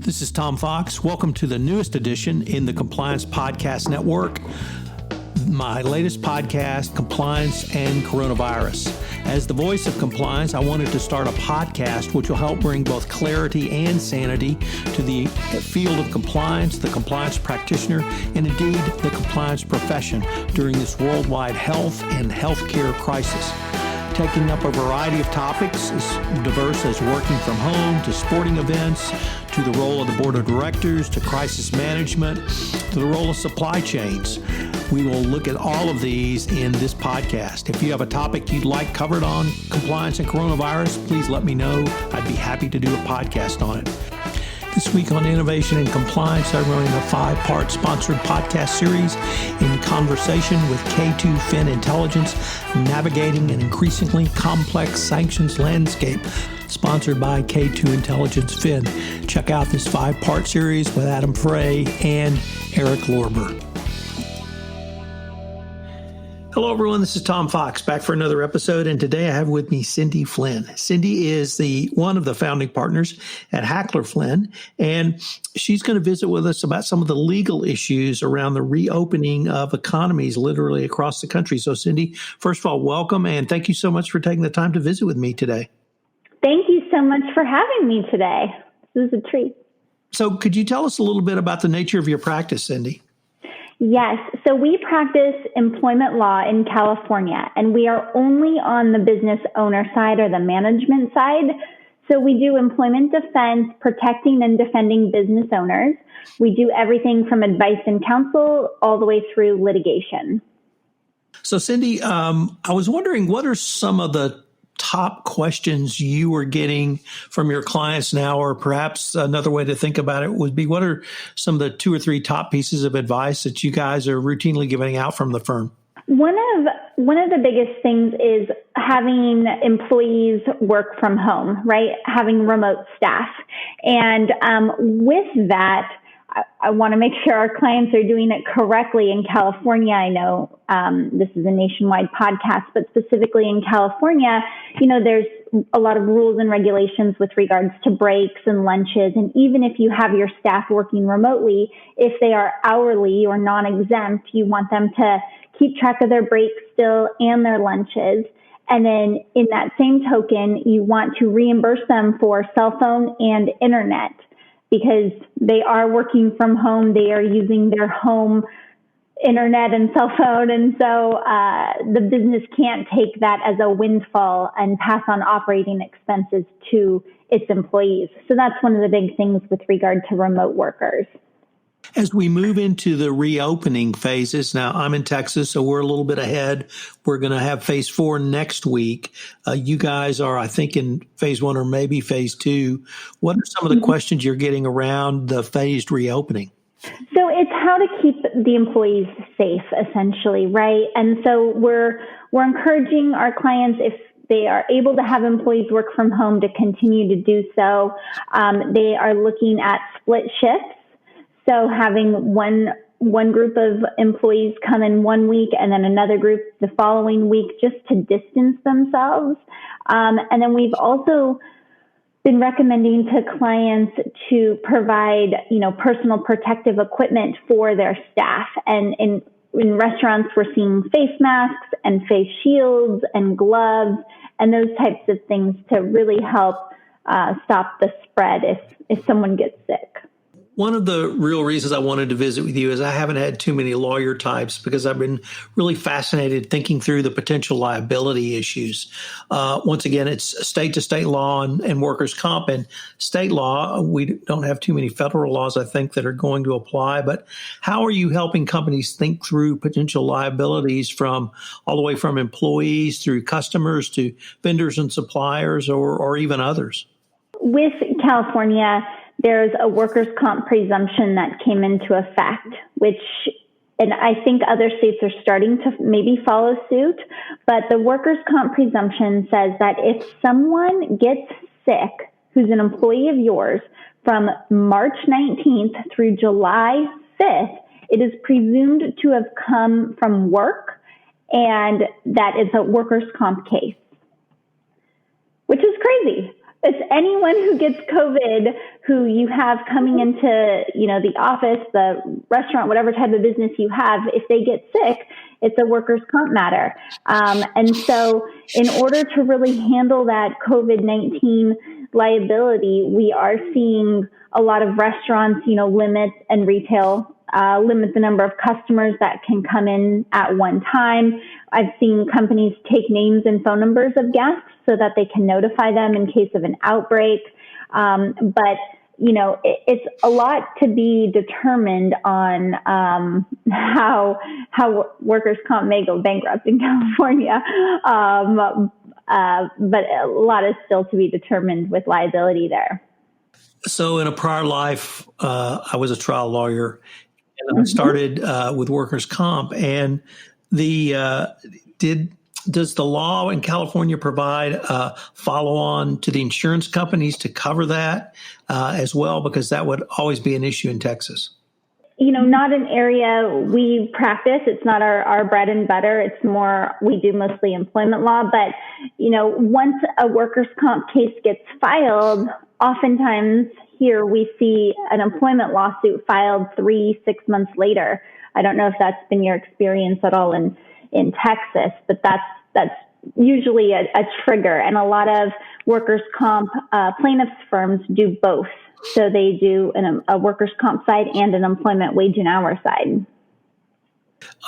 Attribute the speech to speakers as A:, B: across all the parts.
A: This is Tom Fox. Welcome to the newest edition in the Compliance Podcast Network. My latest podcast, Compliance and Coronavirus. As the voice of compliance, I wanted to start a podcast which will help bring both clarity and sanity to the field of compliance, the compliance practitioner, and indeed the compliance profession during this worldwide health and healthcare crisis. Taking up a variety of topics as diverse as working from home to sporting events, to the role of the board of directors, to crisis management, to the role of supply chains. We will look at all of these in this podcast. If you have a topic you'd like covered on compliance and coronavirus, please let me know. I'd be happy to do a podcast on it. This week on Innovation and Compliance, I'm running a 5-part sponsored podcast series in conversation with K2 Flynn Intelligence, navigating an increasingly complex sanctions landscape, sponsored by K2 Intelligence Flynn. Check out this 5-part series with Adam Frey and Eric Lorber. Hello, everyone. This is Tom Fox back for another episode. And today I have with me Cindy Flynn. Cindy is one of the founding partners at Hackler Flynn, and she's going to visit with us about some of the legal issues around the reopening of economies literally across the country. So, Cindy, first of all, welcome, and thank you so much for taking the time to visit with me today.
B: Thank you so much for having me today. This is a treat.
A: So could you tell us a little bit about the nature of your practice, Cindy?
B: Yes. So we practice employment law in California, and we are only on the business owner side or the management side. So we do employment defense, protecting and defending business owners. We do everything from advice and counsel all the way through litigation.
A: So Cindy, I was wondering, what are some of the top questions you are getting from your clients now, or perhaps another way to think about it would be, what are some of the 2 or 3 top pieces of advice that you guys are routinely giving out from the firm?
B: One of the biggest things is having employees work from home, right? Having remote staff. And with that, I want to make sure our clients are doing it correctly in California. I know this is a nationwide podcast, but specifically in California, there's a lot of rules and regulations with regards to breaks and lunches. And even if you have your staff working remotely, if they are hourly or non-exempt, you want them to keep track of their breaks still and their lunches. And then in that same token, you want to reimburse them for cell phone and internet, because they are working from home. They are using their home internet and cell phone. And so the business can't take that as a windfall and pass on operating expenses to its employees. So that's one of the big things with regard to remote workers.
A: As we move into the reopening phases, now I'm in Texas, so we're a little bit ahead. We're going to have phase 4 next week. You guys are, I think, in phase 1 or maybe phase 2. What are some of the questions you're getting around the phased reopening?
B: So it's how to keep the employees safe, essentially, right? And so we're encouraging our clients, if they are able to have employees work from home, to continue to do so. They are looking at split shifts. So having one group of employees come in one week and then another group the following week, just to distance themselves. And then we've also been recommending to clients to provide, personal protective equipment for their staff. And in restaurants, we're seeing face masks and face shields and gloves and those types of things to really help stop the spread if someone gets sick.
A: One of the real reasons I wanted to visit with you is I haven't had too many lawyer types, because I've been really fascinated thinking through the potential liability issues. Once again, it's state to state law and workers' comp. And state law, we don't have too many federal laws, I think, that are going to apply. But how are you helping companies think through potential liabilities from all the way from employees through customers to vendors and suppliers or even others?
B: With California, there's a workers' comp presumption that came into effect, and I think other states are starting to maybe follow suit, but the workers' comp presumption says that if someone gets sick, who's an employee of yours, from March 19th through July 5th, it is presumed to have come from work, and that is a workers' comp case, which is crazy. it's anyone who gets COVID who you have coming into, the office, the restaurant, whatever type of business you have. If they get sick, it's a workers' comp matter. And so in order to really handle that COVID-19 liability, we are seeing a lot of restaurants, limit and retail limit the number of customers that can come in at one time. I've seen companies take names and phone numbers of guests so that they can notify them in case of an outbreak. But it's a lot to be determined on how workers' comp may go bankrupt in California. But a lot is still to be determined with liability there.
A: So in a prior life, I was a trial lawyer, and I started with workers' comp. And does the law in California provide a follow-on to the insurance companies to cover that as well? Because that would always be an issue in Texas.
B: Not an area we practice. It's not our bread and butter. It's more, we do mostly employment law. But, once a workers' comp case gets filed, oftentimes here we see an employment lawsuit filed 3-6 months later. I don't know if that's been your experience at all in Texas, but that's usually a trigger. And a lot of workers' comp plaintiffs firms do both. So they do a workers' comp side and an employment wage and hour side.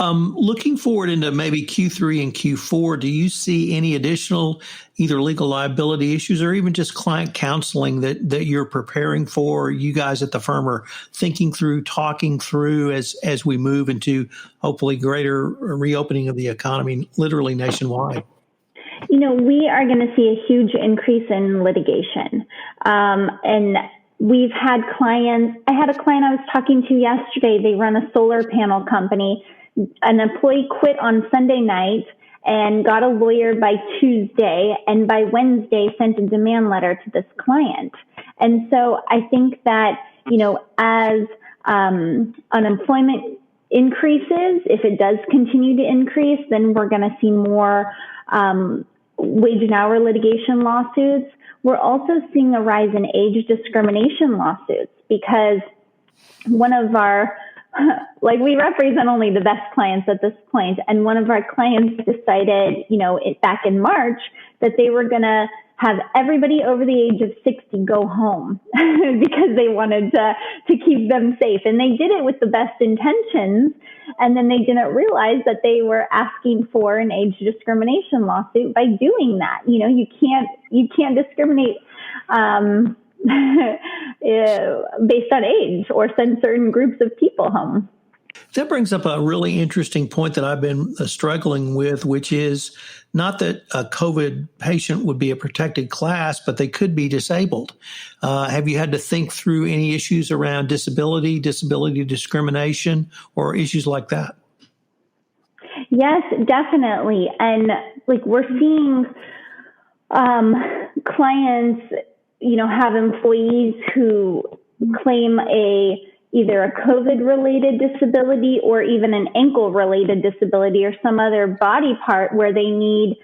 A: Looking forward into maybe Q3 and Q4, do you see any additional either legal liability issues or even just client counseling that you're preparing for, you guys at the firm are thinking through, talking through as we move into hopefully greater reopening of the economy, literally nationwide?
B: We are going to see a huge increase in litigation. And we've had clients. I had a client I was talking to yesterday. They run a solar panel company. An employee quit on Sunday night and got a lawyer by Tuesday, and by Wednesday sent a demand letter to this client. And so I think that, as unemployment increases, if it does continue to increase, then we're going to see more wage and hour litigation lawsuits. We're also seeing a rise in age discrimination lawsuits because one of our, we represent only the best clients at this point, and one of our clients decided, back in March that they were going to have everybody over the age of 60 go home because they wanted to keep them safe. And they did it with the best intentions. And then they didn't realize that they were asking for an age discrimination lawsuit by doing that. You can't discriminate based on age or send certain groups of people home.
A: That brings up a really interesting point that I've been struggling with, which is not that a COVID patient would be a protected class, but they could be disabled. Have you had to think through any issues around disability discrimination, or issues like that?
B: Yes, definitely. And we're seeing clients, have employees who claim either a COVID-related disability or even an ankle-related disability or some other body part where they need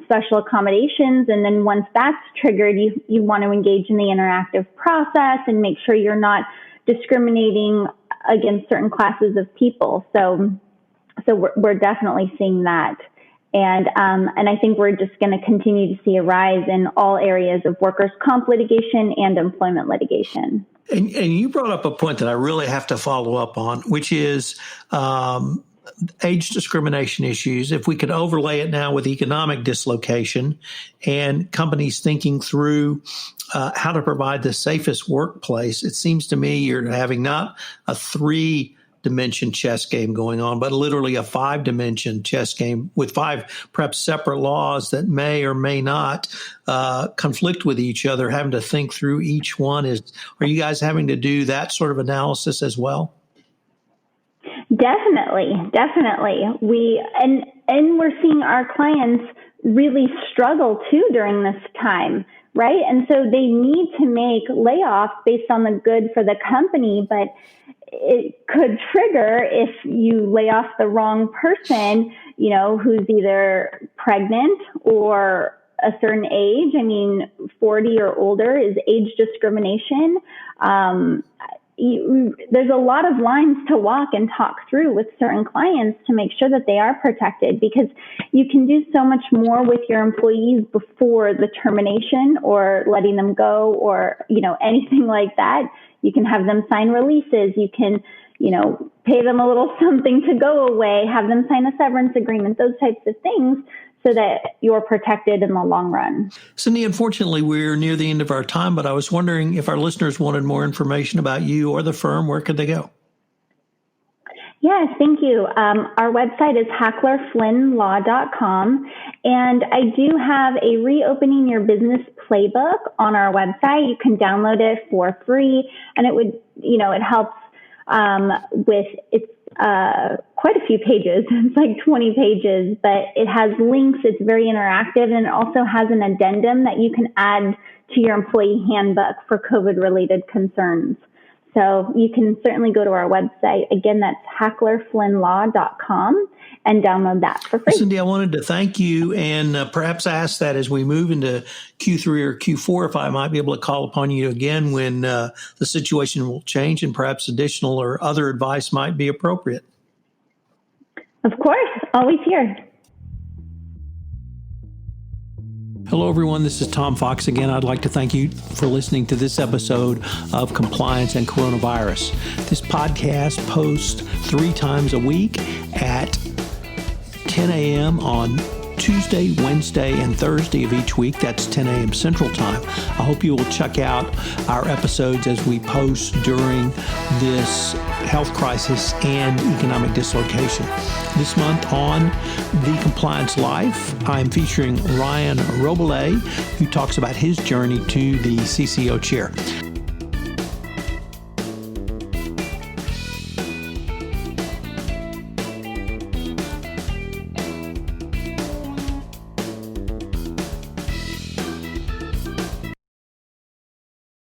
B: special accommodations. And then once that's triggered, you want to engage in the interactive process and make sure you're not discriminating against certain classes of people. So we're definitely seeing that. And I think we're just going to continue to see a rise in all areas of workers' comp litigation and employment litigation.
A: And you brought up a point that I really have to follow up on, which is age discrimination issues. If we could overlay it now with economic dislocation and companies thinking through how to provide the safest workplace, it seems to me you're having not a 3-dimension chess game going on, but literally a 5-dimension chess game with 5 perhaps separate laws that may or may not conflict with each other, having to think through each one. Are you guys having to do that sort of analysis as well?
B: Definitely. And we're seeing our clients really struggle too during this time, right? And so they need to make layoffs based on the good for the company, but it could trigger if you lay off the wrong person, who's either pregnant or a certain age. I mean, 40 or older is age discrimination. There's a lot of lines to walk and talk through with certain clients to make sure that they are protected, because you can do so much more with your employees before the termination or letting them go or, anything like that. You can have them sign releases. You can, pay them a little something to go away, have them sign a severance agreement, those types of things, so that you're protected in the long run.
A: Cindy, unfortunately, we're near the end of our time, but I was wondering if our listeners wanted more information about you or the firm, where could they go?
B: Yes, thank you. Our website is hacklerflynnlaw.com, and I do have a Reopening Your Business playbook on our website. You can download it for free, and it helps with, it's quite a few pages. It's like 20 pages, but it has links. It's very interactive, and it also has an addendum that you can add to your employee handbook for COVID-related concerns. So you can certainly go to our website. Again, that's hacklerflynnlaw.com and download that for free.
A: Cindy, I wanted to thank you and perhaps ask that as we move into Q3 or Q4, if I might be able to call upon you again when the situation will change and perhaps additional or other advice might be appropriate.
B: Of course, always here.
A: Hello, everyone. This is Tom Fox again. I'd like to thank you for listening to this episode of Compliance and Coronavirus. This podcast posts 3 times a week at 10 a.m. on Tuesday, Wednesday, and Thursday of each week. That's 10 a.m. Central Time. I hope you will check out our episodes as we post during this health crisis and economic dislocation. This month on The Compliance Life, I'm featuring Ryan Robillé, who talks about his journey to the CCO chair.